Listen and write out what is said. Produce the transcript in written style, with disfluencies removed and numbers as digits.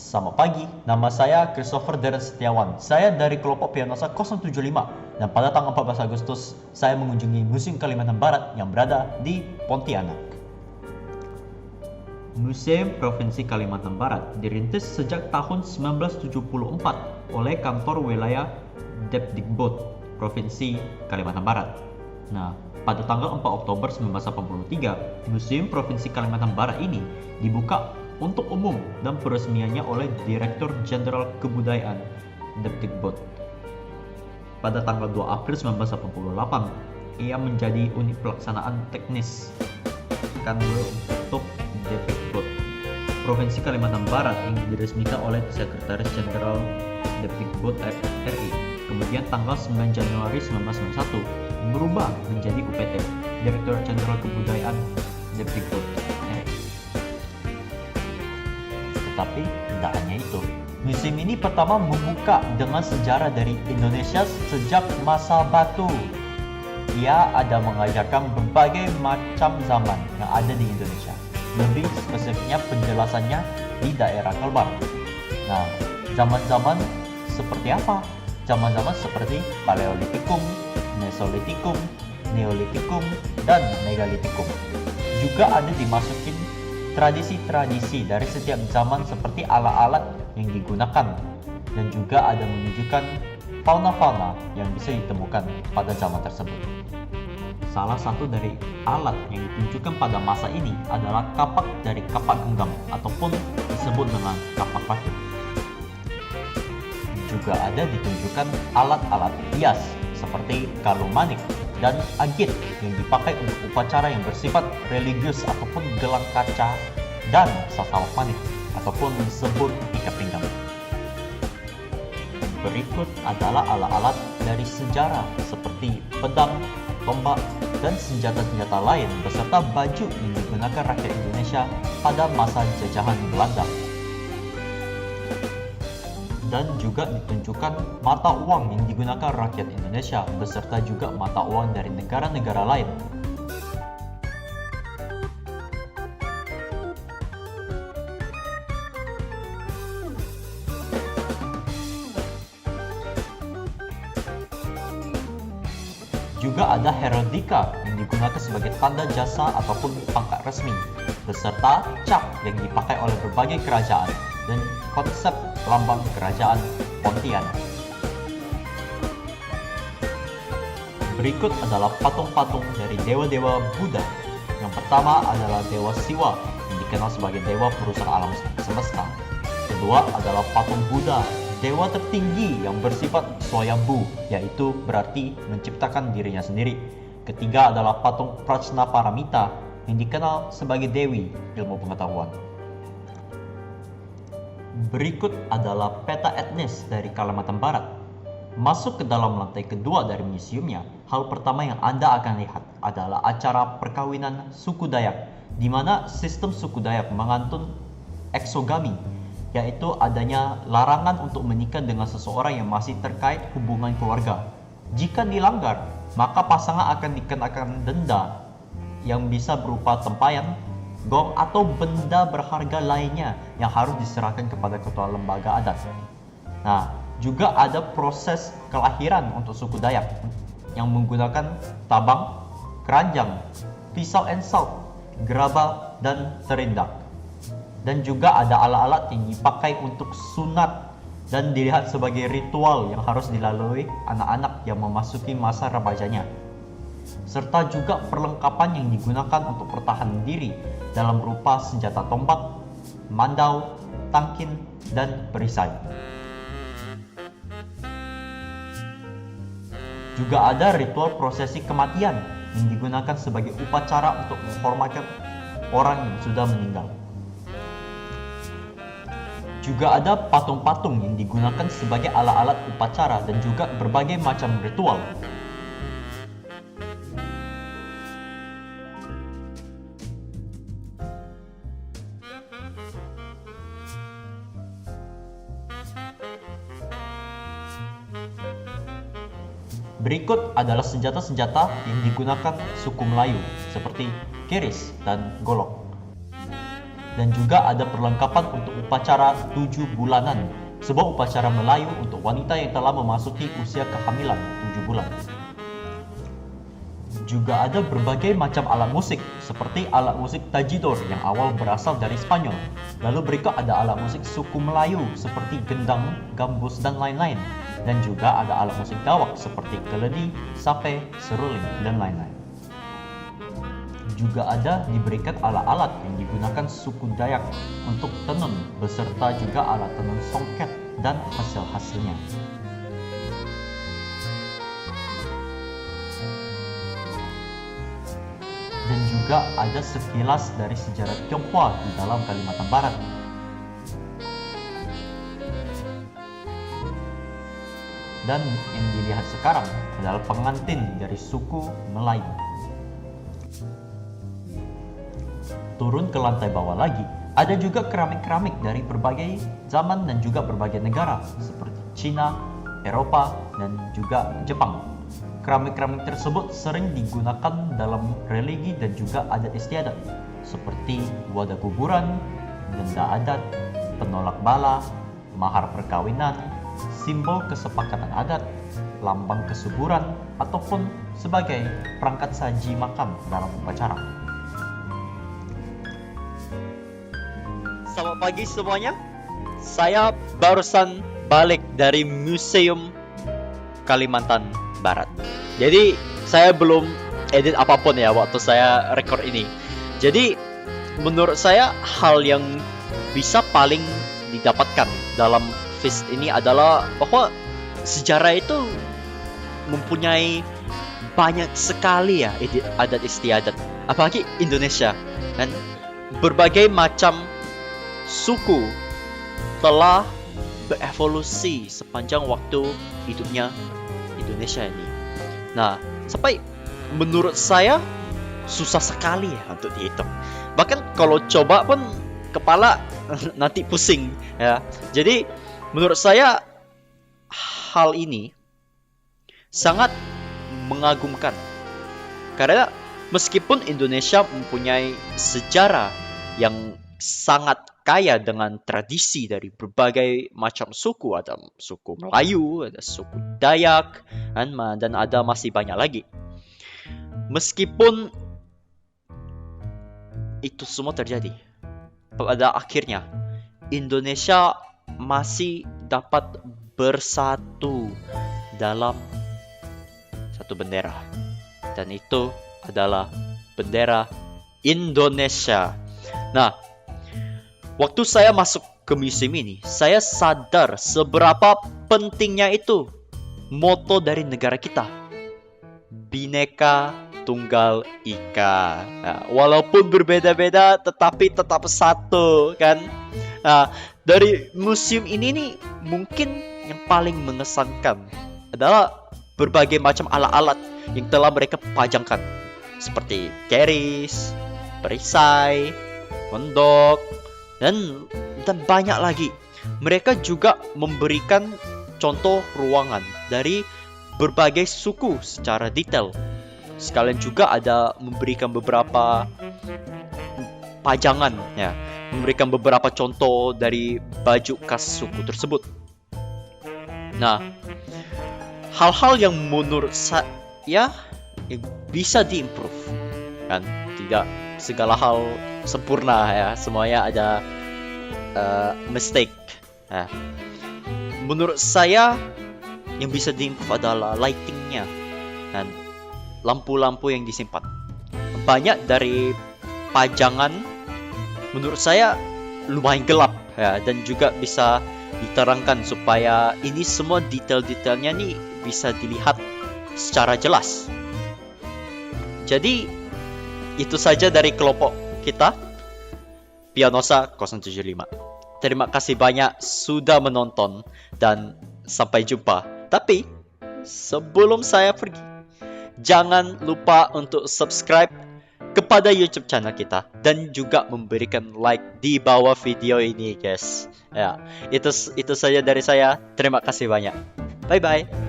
Selamat pagi, nama saya Christopher Darren Setiawan. Saya dari kelompok Pianosa 075 dan pada tanggal 14 Agustus saya mengunjungi Museum Kalimantan Barat yang berada di Pontianak. Museum Provinsi Kalimantan Barat dirintis sejak tahun 1974 oleh Kantor Wilayah Depdikbud Provinsi Kalimantan Barat. Nah, pada tanggal 4 Oktober 1983, Museum Provinsi Kalimantan Barat ini dibuka untuk umum dan peresmiannya oleh Direktur Jenderal Kebudayaan Depdikbud. Pada tanggal 2 April 1988, ia menjadi unit pelaksanaan teknis Kanwil untuk Depdikbud Provinsi Kalimantan Barat yang diresmikan oleh Sekretaris Jenderal Depdikbud RI. Kemudian tanggal 9 Januari 1991 berubah menjadi UPT, Direktur Jenderal Kebudayaan Depdikbud RI. Tetapi tidak hanya itu, museum ini pertama membuka dengan sejarah dari Indonesia sejak masa batu. Ia ada mengajarkan berbagai macam zaman yang ada di Indonesia. Lebih spesifiknya penjelasannya di daerah Kalbar. Nah, zaman-zaman seperti apa? Zaman-zaman seperti Paleolitikum, Mesolitikum, Neolitikum, dan Megalitikum. Juga ada dimasukin tradisi-tradisi dari setiap zaman seperti alat-alat yang digunakan, dan juga ada menunjukkan fauna-fauna yang bisa ditemukan pada zaman tersebut. Salah satu dari alat yang ditunjukkan pada masa ini adalah kapak dari kapak genggam ataupun disebut dengan kapak rakit. Juga ada ditunjukkan alat-alat hias seperti kalung manik dan agit yang dipakai untuk upacara yang bersifat religius ataupun gelang kaca dan sasawak manik ataupun disebut ikat pinggang. Berikut adalah alat-alat dari sejarah seperti pedang, tombak, dan senjata-senjata lain beserta baju yang digunakan rakyat Indonesia pada masa jajahan Belanda. Dan juga ditunjukkan mata uang yang digunakan rakyat Indonesia beserta juga mata uang dari negara-negara lain. Juga ada heraldika yang digunakan sebagai tanda jasa ataupun pangkat resmi, beserta cap yang dipakai oleh berbagai kerajaan dan konsep lambang kerajaan Pontianak. Berikut adalah patung-patung dari dewa-dewa Buddha. Yang pertama adalah Dewa Siwa yang dikenal sebagai dewa perusak alam semesta. Kedua adalah patung Buddha, dewa tertinggi yang bersifat swayambhu, yaitu berarti menciptakan dirinya sendiri. Ketiga adalah patung Prajna Paramita yang dikenal sebagai dewi ilmu pengetahuan. Berikut adalah peta etnis dari Kalimantan Barat. Masuk ke dalam lantai kedua dari museumnya, hal pertama yang Anda akan lihat adalah acara perkawinan suku Dayak, di mana sistem suku Dayak mengantun eksogami, yaitu adanya larangan untuk menikah dengan seseorang yang masih terkait hubungan keluarga. Jika dilanggar, maka pasangan akan dikenakan denda yang bisa berupa tempayan, gong, atau benda berharga lainnya yang harus diserahkan kepada ketua lembaga adat. Nah, juga ada proses kelahiran untuk suku Dayak yang menggunakan tabang, keranjang, pisau ensalt, gerabah, dan terindak. Dan juga ada alat-alat yang dipakai untuk sunat dan dilihat sebagai ritual yang harus dilalui anak-anak yang memasuki masa remajanya. Serta juga perlengkapan yang digunakan untuk pertahanan diri dalam berupa senjata tombak, mandau, tangkin, dan perisai. Juga ada ritual prosesi kematian yang digunakan sebagai upacara untuk menghormati orang yang sudah meninggal. Juga ada patung-patung yang digunakan sebagai alat-alat upacara dan juga berbagai macam ritual. Berikut adalah senjata-senjata yang digunakan suku Melayu seperti keris dan golok. dan juga ada perlengkapan untuk upacara 7 bulanan, sebuah upacara Melayu untuk wanita yang telah memasuki usia kehamilan 7 bulan. Juga ada berbagai macam alat musik, seperti alat musik tajidor yang awal berasal dari Spanyol. Lalu berikut ada alat musik suku Melayu seperti gendang, gambus, dan lain-lain. Dan juga ada alat musik dawak seperti keledi, sape, seruling, dan lain-lain. Juga ada diberikan alat-alat yang digunakan suku Dayak untuk tenun, beserta juga alat tenun songket dan hasil-hasilnya. Dan juga ada sekilas dari sejarah Tionghoa di dalam Kalimantan Barat. Dan yang dilihat sekarang adalah pengantin dari suku Melayu. Turun ke lantai bawah lagi, ada juga keramik-keramik dari berbagai zaman dan juga berbagai negara seperti Cina, Eropa, dan juga Jepang. Keramik-keramik tersebut sering digunakan dalam religi dan juga adat istiadat, seperti wadah kuburan, benda adat, penolak bala, mahar perkawinan, simbol kesepakatan adat, lambang kesuburan, ataupun sebagai perangkat saji makan dalam upacara. Selamat pagi semuanya. Saya barusan balik dari Museum Kalimantan Barat. Jadi saya belum edit apapun ya waktu saya record ini. Jadi menurut saya hal yang bisa paling didapatkan dalam feast ini adalah bahwa sejarah itu mempunyai banyak sekali ya adat istiadat, apalagi Indonesia, dan berbagai macam suku telah berevolusi sepanjang waktu hidupnya Indonesia ini. Nah, sampai menurut saya susah sekali ya untuk dihitung. Bahkan kalau coba pun kepala nanti pusing ya. Jadi menurut saya hal ini sangat mengagumkan. Karena meskipun Indonesia mempunyai sejarah yang sangat kaya dengan tradisi dari berbagai macam suku, ada suku Melayu, ada suku Dayak, dan ada masih banyak lagi. Meskipun itu semua terjadi, pada akhirnya Indonesia masih dapat bersatu dalam satu bendera, dan itu adalah bendera Indonesia. Nah, waktu saya masuk ke museum ini, saya sadar seberapa pentingnya itu moto dari negara kita, Bhinneka Tunggal Ika. Nah, walaupun berbeda-beda, tetapi tetap satu, kan? Nah, dari museum ini nih, mungkin yang paling mengesankan adalah berbagai macam alat-alat yang telah mereka pajangkan, seperti keris, perisai, mendok, dan banyak lagi. Mereka juga memberikan contoh ruangan dari berbagai suku secara detail. Sekalian juga ada memberikan beberapa pajangan ya, memberikan beberapa contoh dari baju khas suku tersebut. Nah, hal-hal yang menurut saya bisa diimprove, kan? Tidak segala hal sempurna ya, semuanya ada mistake. Nah, menurut saya yang bisa diimprove adalah lightingnya dan lampu-lampu yang disimpan. Banyak dari pajangan menurut saya lumayan gelap ya, dan juga bisa diterangkan supaya ini semua detail-detailnya nih bisa dilihat secara jelas. Jadi itu saja dari kelompok kita Pianosa 075. Terima kasih banyak sudah menonton dan sampai jumpa. Tapi sebelum saya pergi, jangan lupa untuk subscribe kepada YouTube channel kita dan juga memberikan like di bawah video ini, guys. Ya, itu saja dari saya. Terima kasih banyak. Bye bye.